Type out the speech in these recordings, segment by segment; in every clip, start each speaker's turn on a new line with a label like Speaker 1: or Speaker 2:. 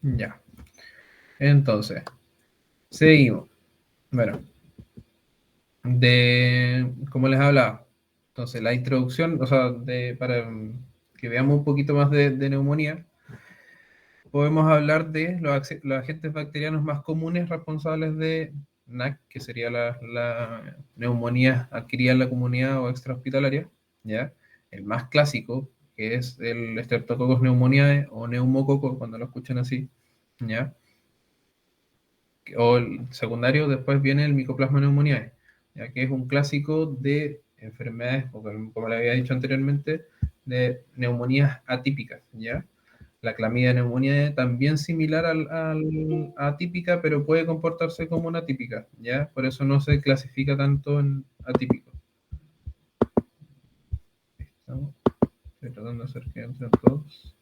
Speaker 1: Ya. Entonces, seguimos. Bueno, como les hablaba, entonces la introducción, o sea, para que veamos un poquito más de neumonía, podemos hablar de los agentes bacterianos más comunes responsables de NAC, que sería la neumonía adquirida en la comunidad o extrahospitalaria, ¿ya? El más clásico, que es el Streptococcus pneumoniae o neumococo, cuando lo escuchan así, ¿ya? O el secundario, después viene el Mycoplasma pneumoniae, ya que es un clásico de enfermedades, o como le había dicho anteriormente, de neumonías atípicas, ¿ya? La clamidia pneumoniae también similar a atípica, pero puede comportarse como una típica, ¿ya? Por eso no se clasifica tanto en atípico. Estamos tratando de hacer que entren todos.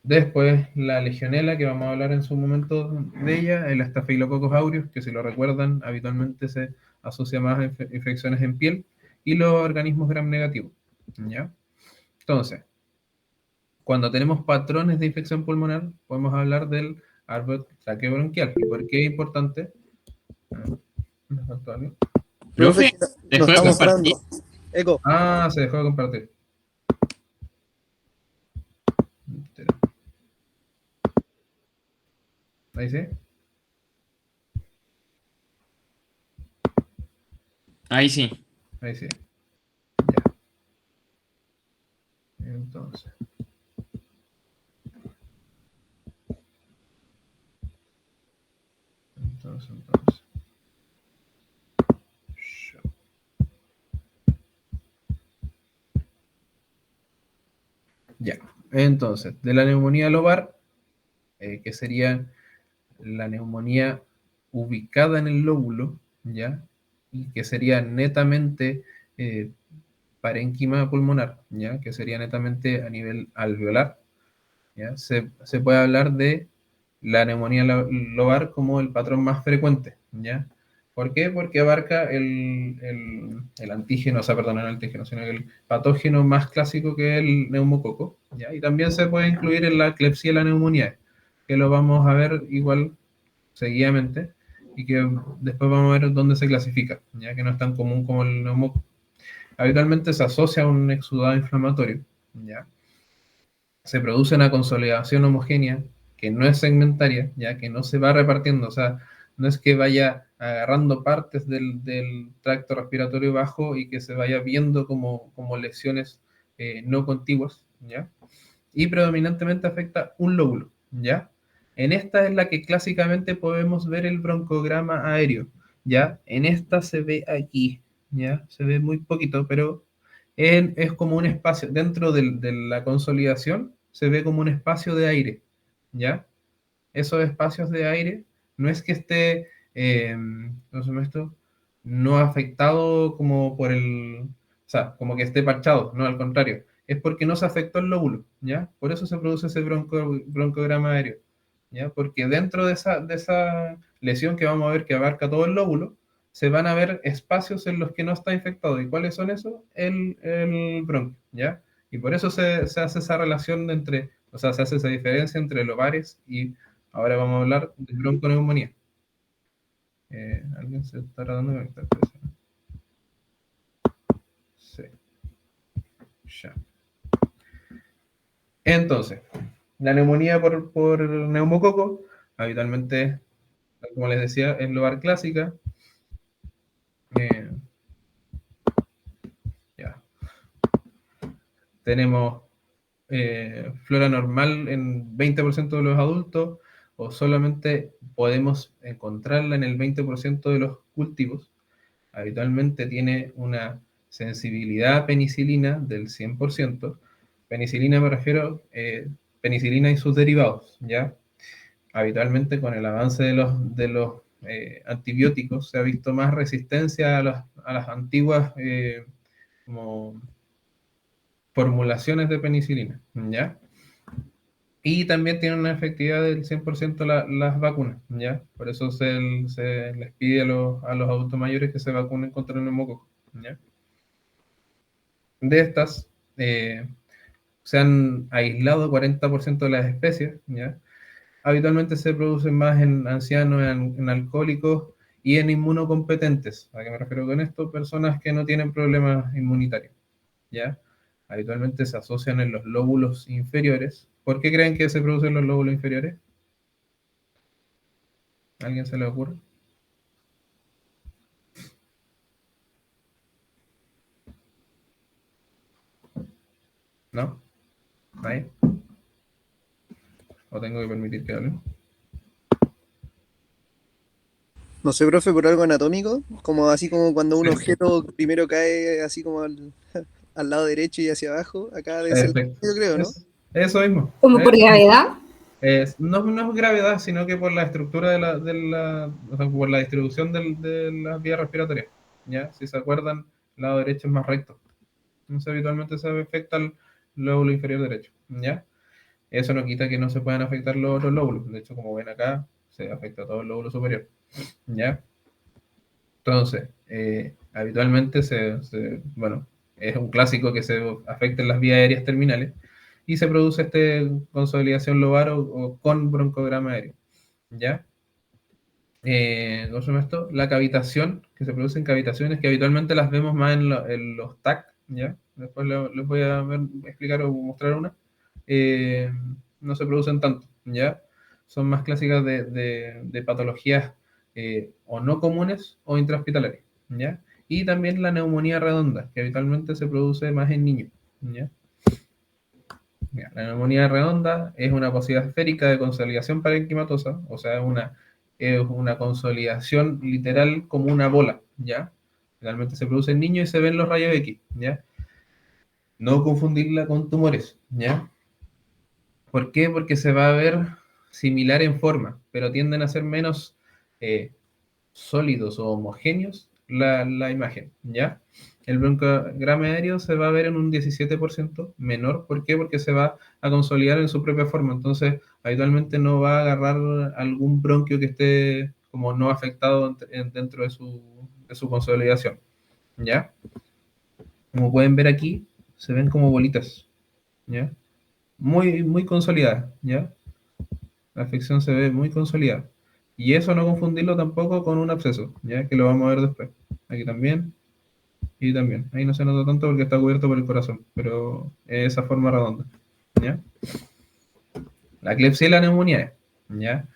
Speaker 1: Después la legionela, que vamos a hablar en su momento de ella, el Staphylococcus aureus, que si lo recuerdan, habitualmente se asocia más a infecciones en piel, y los organismos gram negativos, ¿ya? Entonces, cuando tenemos patrones de infección pulmonar, podemos hablar del árbol traqueobronquial. ¿Y por qué es importante? ¿Me faltó algo?
Speaker 2: Profe,
Speaker 3: Profe,
Speaker 2: que no, no
Speaker 3: dejó de
Speaker 2: estamos
Speaker 3: compartir.
Speaker 2: entrando. Eco,
Speaker 1: Ah, se dejó de compartir. Ahí sí,
Speaker 3: Ahí sí.
Speaker 1: ahí sí. Ya. Entonces, entonces. Ya. Entonces, de la neumonía lobar, que sería la neumonía ubicada en el lóbulo, ¿ya? Y que sería netamente eh, parénquima pulmonar, ¿ya? Que sería netamente a nivel alveolar, ¿ya? Se puede hablar de la neumonía lobar como el patrón más frecuente, ¿ya? ¿Por qué? Porque abarca el antígeno, o sea, perdón, no el antígeno, sino el patógeno más clásico que es el neumococo, ¿ya? Y también se puede incluir en la Klebsiella pneumoniae, que lo vamos a ver igual seguidamente, y que después vamos a ver dónde se clasifica, ya que no es tan común como el neumococo. Habitualmente se asocia a un exudado inflamatorio, ¿ya? Se produce una consolidación homogénea que no es segmentaria, ya que no se va repartiendo, o sea, no es que vaya agarrando partes del tracto respiratorio bajo y que se vaya viendo como lesiones no contiguas, ¿ya? Y predominantemente afecta un lóbulo, ¿ya? En esta es la que clásicamente podemos ver el broncograma aéreo, ¿ya? En esta se ve aquí, ¿ya? Se ve muy poquito, pero es como un espacio, dentro de la consolidación, se ve como un espacio de aire, ¿ya? Esos espacios de aire no es que esté, ¿cómo se llama esto? No afectado como por o sea, como que esté parchado, no, al contrario, es porque no se afectó el lóbulo, ¿ya? Por eso se produce ese broncograma aéreo, ¿ya? Porque dentro de esa lesión que vamos a ver que abarca todo el lóbulo, se van a ver espacios en los que no está infectado. ¿Y cuáles son esos? El bronquio, ¿ya? Y por eso se hace esa relación entre, o sea, se hace esa diferencia entre lobares y ahora vamos a hablar de bronconeumonía. ¿Alguien se está tratando de conectar? Sí, ya. Entonces, la neumonía por neumococo, habitualmente, como les decía, es lobar clásica. Eh, ya. Tenemos flora normal en 20% de los adultos, o solamente podemos encontrarla en el 20% de los cultivos. Habitualmente tiene una sensibilidad a penicilina del 100%. Penicilina me refiero penicilina y sus derivados, ¿ya? Habitualmente con el avance de los antibióticos se ha visto más resistencia a las antiguas como formulaciones de penicilina, ¿ya? Y también tienen una efectividad del 100% las vacunas, ¿ya? Por eso se les pide a los adultos mayores que se vacunen contra el neumococo, ¿ya? De estas, se han aislado 40% de las especies, ¿ya? habitualmente se producen más en ancianos, en alcohólicos y en inmunocompetentes. ¿A qué me refiero con esto? Personas que no tienen problemas inmunitarios, ¿ya? Habitualmente se asocian en los lóbulos inferiores. ¿Por qué creen que se producen los lóbulos inferiores? ¿A alguien se le ocurre? ¿No? ¿Ahí? ¿O tengo que permitir que hablen?
Speaker 2: No sé, profe, por algo anatómico, como así como cuando un
Speaker 1: Sí,
Speaker 2: objeto primero cae así como al lado derecho y hacia abajo, acá debe ser,
Speaker 1: perfecto.
Speaker 2: yo creo, ¿no?
Speaker 1: Eso mismo.
Speaker 3: Como por gravedad.
Speaker 1: No, no es gravedad, sino que por la estructura o sea, por la distribución de las vías respiratorias. ¿Ya? Si se acuerdan, el lado derecho es más recto. Entonces, habitualmente se afecta al lóbulo inferior derecho. ¿Ya? Eso no quita que no se puedan afectar los otros lóbulos. De hecho, como ven acá, se afecta todo el lóbulo superior. ¿Ya? Entonces, habitualmente bueno, es un clásico que se afecten las vías aéreas terminales y se produce consolidación lobar o con broncograma aéreo. ¿Ya? ¿Cómo se llama esto? La cavitación, que se produce en cavitaciones, que habitualmente las vemos más en los TAC, ¿ya? Después les voy a explicar o mostrar una. Eh, no se producen tanto, ¿ya? Son más clásicas de patologías o no comunes o intrahospitalarias, ¿ya? Y también la neumonía redonda, que habitualmente se produce más en niños, ¿ya? Mira, la neumonía redonda es una posibilidad esférica de consolidación parenquimatosa, o sea, es una consolidación literal como una bola, ¿ya? Realmente se produce en niños y se ven los rayos X, ¿ya? No confundirla con tumores, ¿ya? ¿Por qué? Porque se va a ver similar en forma, pero tienden a ser menos eh, sólidos o homogéneos la imagen, ¿ya? El broncograma aéreo se va a ver en un 17% menor. ¿Por qué? Porque se va a consolidar en su propia forma. Entonces, habitualmente no va a agarrar algún bronquio que esté como no afectado dentro de su consolidación, ¿ya? Como pueden ver aquí, se ven como bolitas, ¿ya? Muy, muy consolidadas, ¿ya? La afección se ve muy consolidada. Y eso no confundirlo tampoco con un absceso, ¿ya? Que lo vamos a ver después. Aquí también y también. Ahí no se nota tanto porque está cubierto por el corazón, pero es esa forma redonda, ¿ya? La Klebsiella pneumoniae, ¿ya?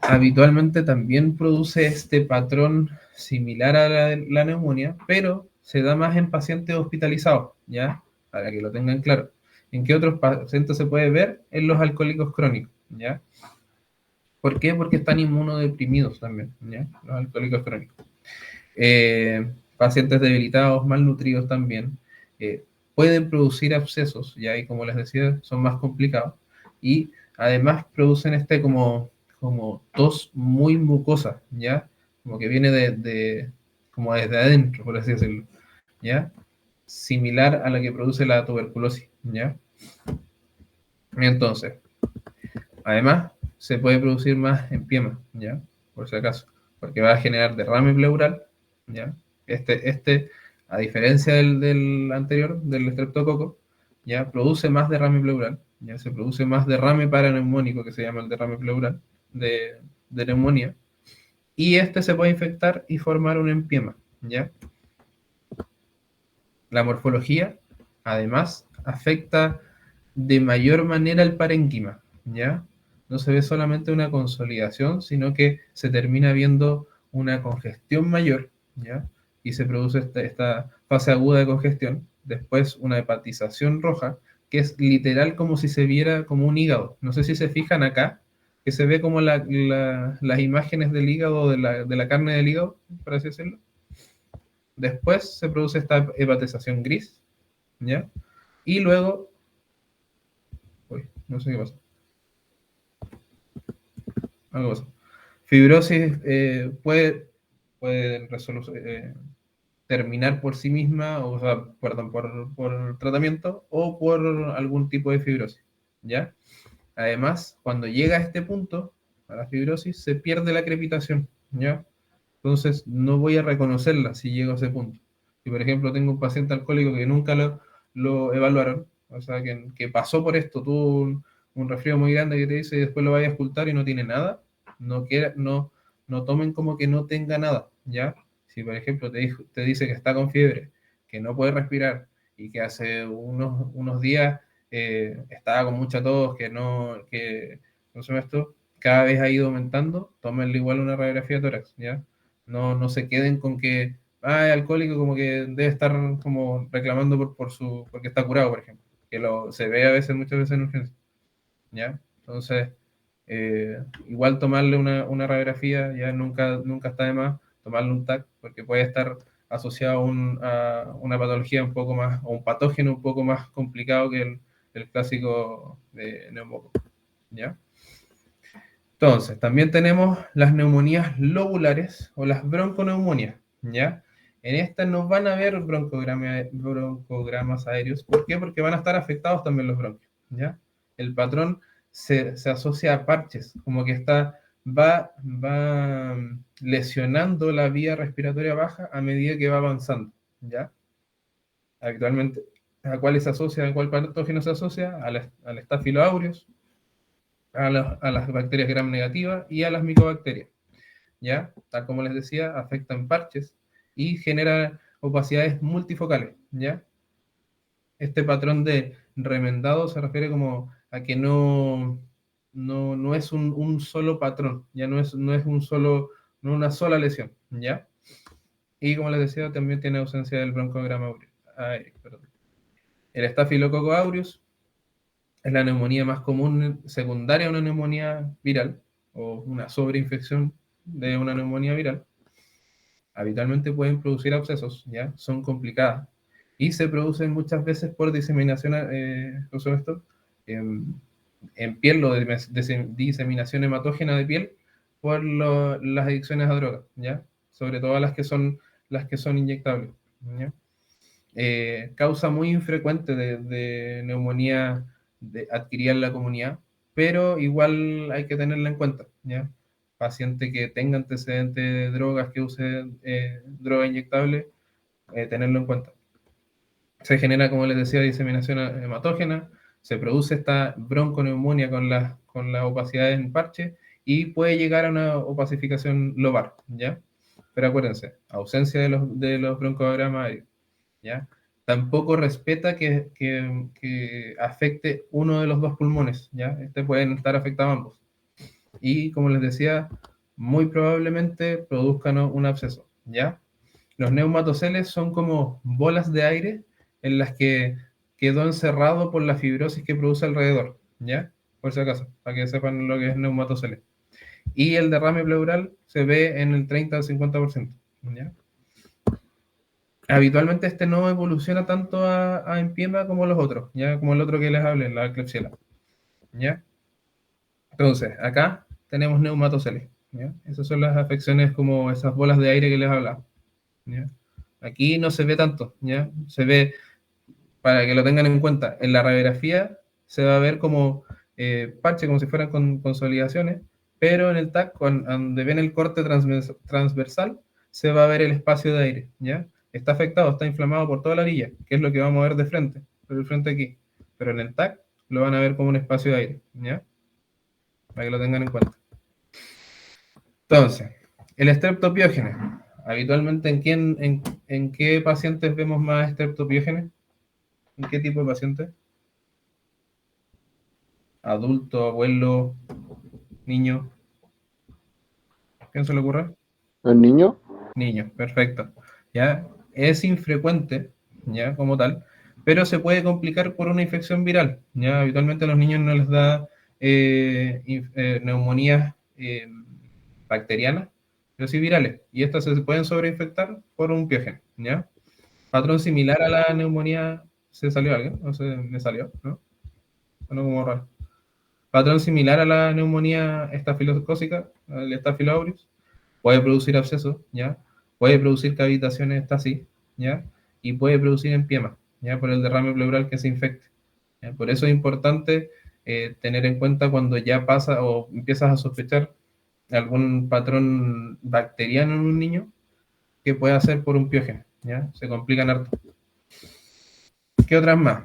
Speaker 1: Habitualmente también produce este patrón similar a la neumonía, pero se da más en pacientes hospitalizados, ¿ya? Para que lo tengan claro. ¿En qué otros pacientes se puede ver? En los alcohólicos crónicos, ¿ya? ¿Por qué? Porque están inmunodeprimidos también, ¿ya? Los alcohólicos crónicos. Pacientes debilitados, malnutridos también, pueden producir abscesos, ¿ya? Y como les decía, son más complicados. Y además producen como tos muy mucosa, ¿ya? Como que viene como desde adentro, por así decirlo, ¿ya? Similar a la que produce la tuberculosis, ¿ya? Entonces, además, se puede producir más empiema, ¿ya? Por si acaso, porque va a generar derrame pleural, ¿ya? A diferencia del anterior, del estreptococo, ¿ya? Produce más derrame pleural, ¿ya? Se produce más derrame paraneumónico, que se llama el derrame pleural, de neumonía, y este se puede infectar y formar un empiema, ¿ya? La morfología, además, afecta de mayor manera el parénquima, ¿ya? No se ve solamente una consolidación, sino que se termina viendo una congestión mayor, ¿ya? Y se produce esta fase aguda de congestión, después una hepatización roja, que es literal como si se viera como un hígado. No sé si se fijan acá, que se ve como las imágenes del hígado, de la carne del hígado, por así decirlo. Después se produce esta hepatización gris, ¿ya? Y luego, uy, no sé qué pasa, algo pasa. Fibrosis puede terminar por sí misma, o sea, perdón, por tratamiento o por algún tipo de fibrosis, ¿ya? Además, cuando llega a este punto, a la fibrosis, se pierde la crepitación, ¿ya? Entonces, no voy a reconocerla si llego a ese punto. Si, por ejemplo, tengo un paciente alcohólico que nunca lo evaluaron, o sea, que pasó por esto, tuvo un resfrío muy grande que te dice y después lo vayas a ocultar y no tiene nada, no tomen como que no tenga nada, ¿ya? Si por ejemplo te dice que está con fiebre, que no puede respirar y que hace unos días estaba con mucha tos, ¿cómo se llama esto? Cada vez ha ido aumentando, tómenle igual una radiografía de tórax, ¿ya? No se queden con que, es alcohólico, como que debe estar como reclamando porque está curado, por ejemplo, que se ve a veces, muchas veces en urgencia, ¿ya? Entonces, igual tomarle una radiografía, ya nunca está de más, tomarle un TAC, porque puede estar asociado a una patología un poco más, o un patógeno un poco más complicado que el clásico de neumococo, ¿ya? Entonces, también tenemos las neumonías lobulares o las bronconeumonias, ¿ya? En estas no van a haber broncogramas aéreos. ¿Por qué? Porque van a estar afectados también los bronquios, ¿ya? El patrón se asocia a parches, como que va lesionando la vía respiratoria baja a medida que va avanzando, ¿ya? Habitualmente, ¿a cuáles se asocia? ¿A cuál patógeno se asocia? Al Staphylo aureus, a las bacterias gram negativas y a las micobacterias, ¿ya? Tal como les decía, afectan parches y genera opacidades multifocales, ¿ya? Este patrón de remendado se refiere como a que no es un solo patrón, ya no es no una sola lesión, ¿ya? Y como les decía, también tiene ausencia del broncograma aéreo, perdón. El Staphylococcus aureus es la neumonía más común secundaria a una neumonía viral o una sobreinfección de una neumonía viral. Habitualmente pueden producir abscesos, ¿ya? Son complicadas y se producen muchas veces por diseminación, ¿cómo se llama esto? En piel o diseminación hematógena de piel por las adicciones a drogas, ¿ya? Sobre todo las que son inyectables, ¿ya? Causa muy infrecuente de neumonía adquirida en la comunidad, pero igual hay que tenerla en cuenta, ¿ya? Paciente que tenga antecedentes de drogas, que use droga inyectable, tenerlo en cuenta. Se genera, como les decía, diseminación hematógena, se produce esta bronconeumonía con las opacidades en parche y puede llegar a una opacificación lobar, ¿ya? Pero acuérdense, ausencia de los broncogramas aéreos, ¿ya? Tampoco respeta que afecte uno de los dos pulmones, ¿ya? Pueden estar afectados ambos. Y como les decía, muy probablemente produzcan un absceso, ¿ya? Los neumatoceles son como bolas de aire en las que quedó encerrado por la fibrosis que produce alrededor, ¿ya? Por si acaso, para que sepan lo que es neumatoceles. Y el derrame pleural se ve en el 30 al 50%, ¿ya? Habitualmente este no evoluciona tanto a empiema como los otros, ¿ya? Como el otro que les hablé, la Klebsiella, ¿ya? Entonces, acá tenemos neumatoceles, ¿ya? Esas son las afecciones como esas bolas de aire que les hablaba, ¿ya? Aquí no se ve tanto, ¿ya? Se ve, para que lo tengan en cuenta, en la radiografía se va a ver como parche, como si fueran consolidaciones, pero en el TAC, donde ven el corte transversal, se va a ver el espacio de aire, ¿ya? Está afectado, está inflamado por toda la orilla, que es lo que vamos a ver de frente, por el frente aquí. Pero en el TAC lo van a ver como un espacio de aire, ¿ya? Para que lo tengan en cuenta. Entonces, el estreptopiógenes. Habitualmente, ¿en qué pacientes vemos más estreptopiógenes? ¿En qué tipo de pacientes? Adulto, abuelo, niño. ¿Quién se le ocurre?
Speaker 3: ¿El niño?
Speaker 1: Niño, perfecto. ¿Ya? Es infrecuente, ¿ya? Como tal, pero se puede complicar por una infección viral, ¿ya? Habitualmente a los niños no les da neumonías bacterianas, pero sí virales, y estas se pueden sobreinfectar por un piógeno, ¿ya? Patrón similar a la neumonía, ¿se salió alguien? No sé, me salió, ¿no? Bueno, como raro. Patrón similar a la neumonía estafilocócica, el Staphylo aureus, puede producir abscesos, ¿ya? Puede producir cavitaciones estasis, ¿ya? Y puede producir empiema, ¿ya? Por el derrame pleural que se infecte, ¿ya? Por eso es importante tener en cuenta cuando ya pasa o empiezas a sospechar algún patrón bacteriano en un niño que pueda ser por un piógeno, ¿ya? Se complican harto. ¿Qué otras más?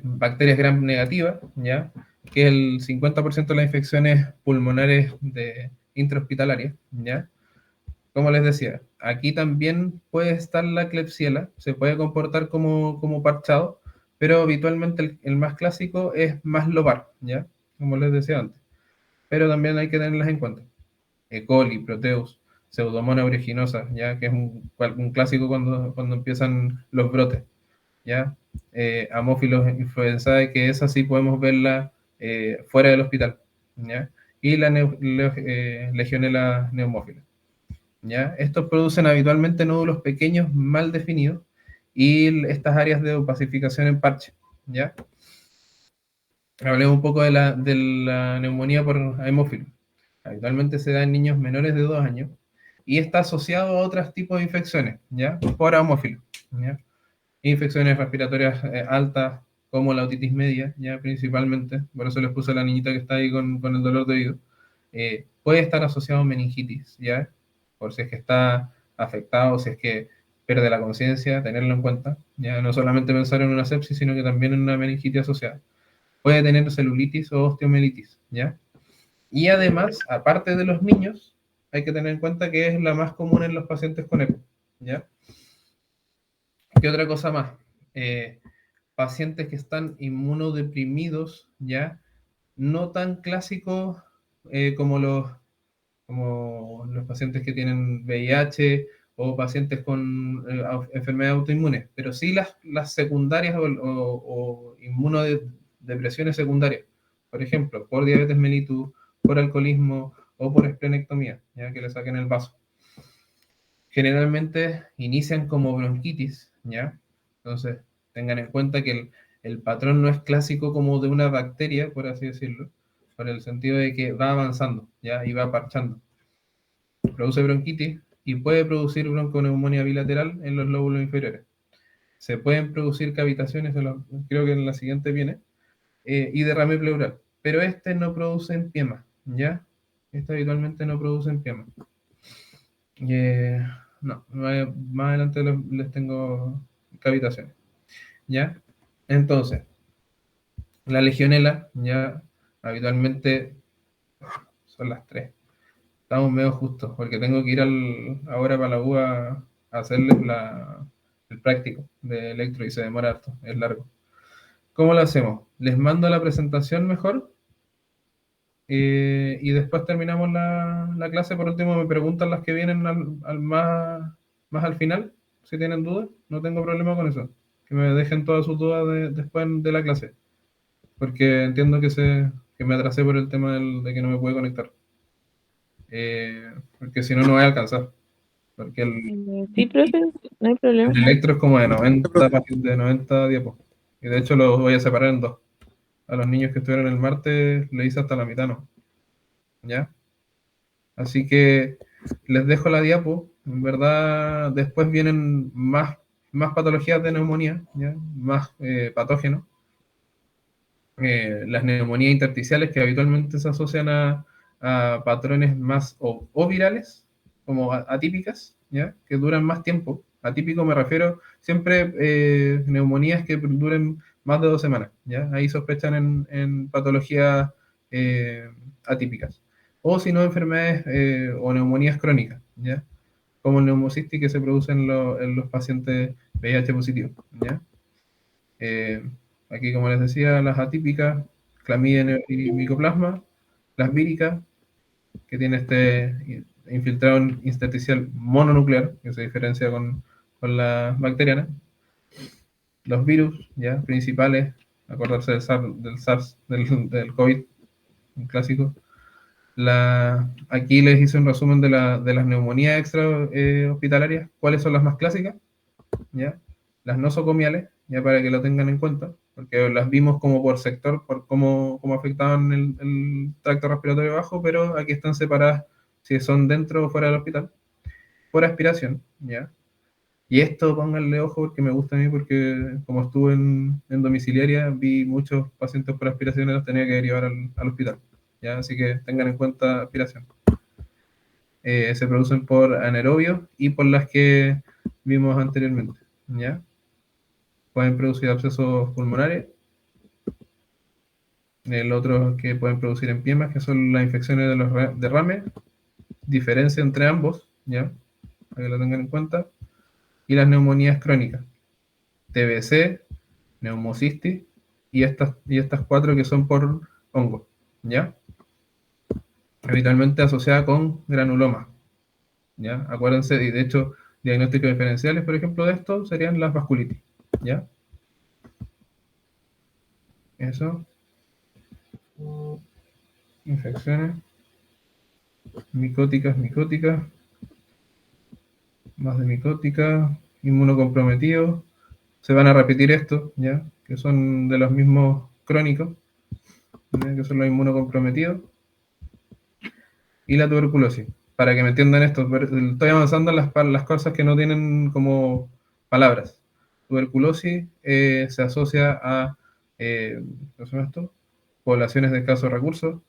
Speaker 1: bacterias gram negativas, ¿ya? Que el 50% de las infecciones pulmonares intrahospitalarias, ¿ya? Como les decía, aquí también puede estar la Klebsiella, se puede comportar como parchado, pero habitualmente el más clásico es más lobar, ¿ya? Como les decía antes. Pero también hay que tenerlas en cuenta. E. coli, Proteus, Pseudomonas aeruginosa, ¿ya? Que es un clásico cuando empiezan los brotes, ¿ya? Haemophilus influenzae, que esa sí podemos verla fuera del hospital, ¿ya? Y la Legionella pneumófila, ¿ya? Estos producen habitualmente nódulos pequeños mal definidos y estas áreas de opacificación en parche, ¿ya? Hablemos un poco de la neumonía por hemófilo. Habitualmente se da en niños menores de 2 años y está asociado a otros tipos de infecciones, ¿ya? Por hemófilo, ¿ya? Infecciones respiratorias altas, como la otitis media, ya principalmente, por eso les puse a la niñita que está ahí con el dolor de oído. Puede estar asociado a meningitis, ya, por si es que está afectado, si es que pierde la conciencia, tenerlo en cuenta, ya, no solamente pensar en una sepsis, sino que también en una meningitis asociada. Puede tener celulitis o osteomielitis, ya. Y además, aparte de los niños, hay que tener en cuenta que es la más común en los pacientes con EPO, ya. ¿Qué otra cosa más? Eh, Pacientes que están inmunodeprimidos, ¿ya? No tan clásicos como los pacientes que tienen VIH o pacientes con enfermedades autoinmunes, pero sí las secundarias o inmunodepresiones secundarias, por ejemplo, por diabetes mellitus, por alcoholismo o por esplenectomía, ya que le saquen el vaso. Generalmente inician como bronquitis, ¿ya? Entonces, tengan en cuenta que el patrón no es clásico como de una bacteria, por así decirlo, por el sentido de que va avanzando, ¿ya? Y va parchando. Produce bronquitis y puede producir bronconeumonía bilateral en los lóbulos inferiores. Se pueden producir cavitaciones, creo que en la siguiente viene, y derrame pleural. Pero este no produce empiema, ¿ya? Este habitualmente no produce empiema. Eh, no, más adelante les tengo cavitaciones, ¿ya? Entonces, la legionela, ya habitualmente son las 3. Estamos medio justos, porque tengo que ir ahora para la U a hacerles el práctico de electro y se demora harto, es largo. ¿Cómo lo hacemos? Les mando la presentación mejor y después terminamos la clase. Por último, me preguntan las que vienen más al final, si tienen dudas, no tengo problema con eso. Que me dejen todas sus dudas después de la clase, porque entiendo que me atrasé por el tema de que no me pude conectar. Porque si no, no voy a alcanzar. Porque
Speaker 3: Sí, profe, no hay problema.
Speaker 1: el electro es como de
Speaker 2: No te preocupes.
Speaker 1: 90 diapos. Y de hecho lo voy a separar en dos. A los niños que estuvieron el martes le hice hasta la mitad, ¿no? ¿Ya? Así que les dejo la diapo. En verdad, después vienen más patologías de neumonía, ¿ya? Más patógenos. Las neumonías intersticiales que habitualmente se asocian a patrones más o virales, como atípicas, ¿ya? Que duran más tiempo. Atípico me refiero siempre neumonías que duren más de 2 semanas, ¿ya? Ahí sospechan en patologías atípicas. O si no, enfermedades o neumonías crónicas, ¿ya? Como el neumocisti que se produce en los pacientes VIH positivos, ¿ya? Eh, Aquí, como les decía, las atípicas, clamidia y micoplasma, las víricas, que tiene este infiltrado intersticial mononuclear, que se diferencia con las bacterianas, los virus, ya, principales, acordarse del COVID, un clásico. Aquí les hice un resumen de las neumonías extra hospitalarias, cuáles son las más clásicas, ¿ya? Las nosocomiales, ya para que lo tengan en cuenta, porque las vimos como por sector, por cómo afectaban el tracto respiratorio bajo, pero aquí están separadas si son dentro o fuera del hospital, por aspiración, ¿ya? Y esto pónganle ojo porque me gusta a mí, porque como estuve en domiciliaria, vi muchos pacientes por aspiración y los tenía que derivar al hospital, ¿ya? Así que tengan en cuenta aspiración. Se producen por anaerobios y por las que vimos anteriormente, ¿ya? pueden producir abscesos pulmonares. El otro que pueden producir empiemas, que son las infecciones de los derrames. Diferencia entre ambos, ¿ya? Para que lo tengan en cuenta. Y las neumonías crónicas. TBC, neumocistis y estas 4 que son por hongo, ¿ya? Habitualmente asociada con granuloma, ¿ya? Acuérdense, y de hecho, diagnósticos diferenciales, por ejemplo, de esto serían las vasculitis, ¿ya? Eso. Infecciones. Micóticas. Más de micóticas. Inmunocomprometidos. Se van a repetir estos, ¿ya? Que son de los mismos crónicos, ¿ya? Que son los inmunocomprometidos. Y la tuberculosis. Para que me entiendan esto, estoy avanzando en las cosas que no tienen como palabras. Tuberculosis se asocia a ¿cómo se llama esto? Poblaciones de escasos recursos,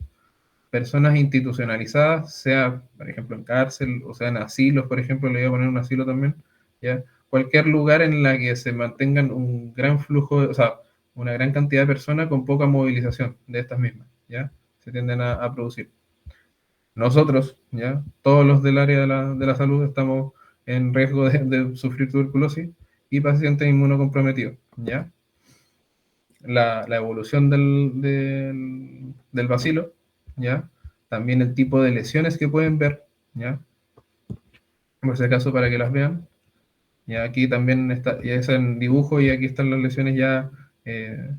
Speaker 1: personas institucionalizadas, sea, por ejemplo, en cárcel, o sea, en asilos, por ejemplo, le voy a poner un asilo también, ¿ya? Cualquier lugar en la que se mantengan un gran flujo, o sea, una gran cantidad de personas con poca movilización de estas mismas, ¿ya? Se tienden a producir. Nosotros, ¿ya? Todos los del área de la salud estamos en riesgo de sufrir tuberculosis y pacientes inmunocomprometidos, ¿ya? La evolución del bacilo, ¿ya? También el tipo de lesiones que pueden ver, ¿ya? Por si acaso para que las vean. Ya aquí también está, ya es en dibujo y aquí están las lesiones ya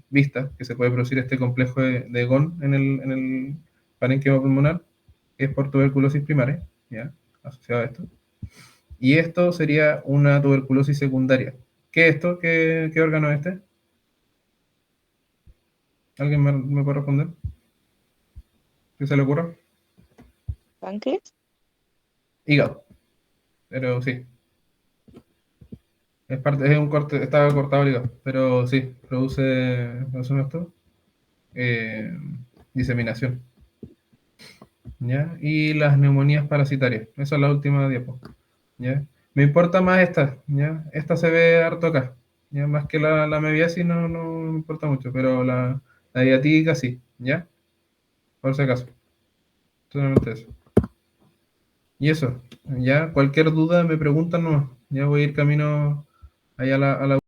Speaker 1: vistas, que se puede producir este complejo de GON en el parénquima pulmonar, que es por tuberculosis primaria, ¿ya? Asociado a esto. Y esto sería una tuberculosis secundaria. ¿Qué es esto? ¿Qué órgano es este? ¿Alguien me puede responder? ¿Qué se le ocurre?
Speaker 3: ¿Páncreas?
Speaker 1: Hígado. Pero sí. Es un corte, estaba cortado el hígado. Pero sí, produce, ¿cómo se llama esto? Diseminación. ¿Ya? Y las neumonías parasitarias. Esa es la última diapo. ¿Ya? Me importa más esta, ¿ya? Esta se ve harto acá. ¿Ya? Más que la mebiasis no me importa mucho, pero la diatídica sí, ¿ya? Por si acaso. Solamente eso. Y eso, ya cualquier duda me preguntan nomás. Ya voy a ir camino allá a la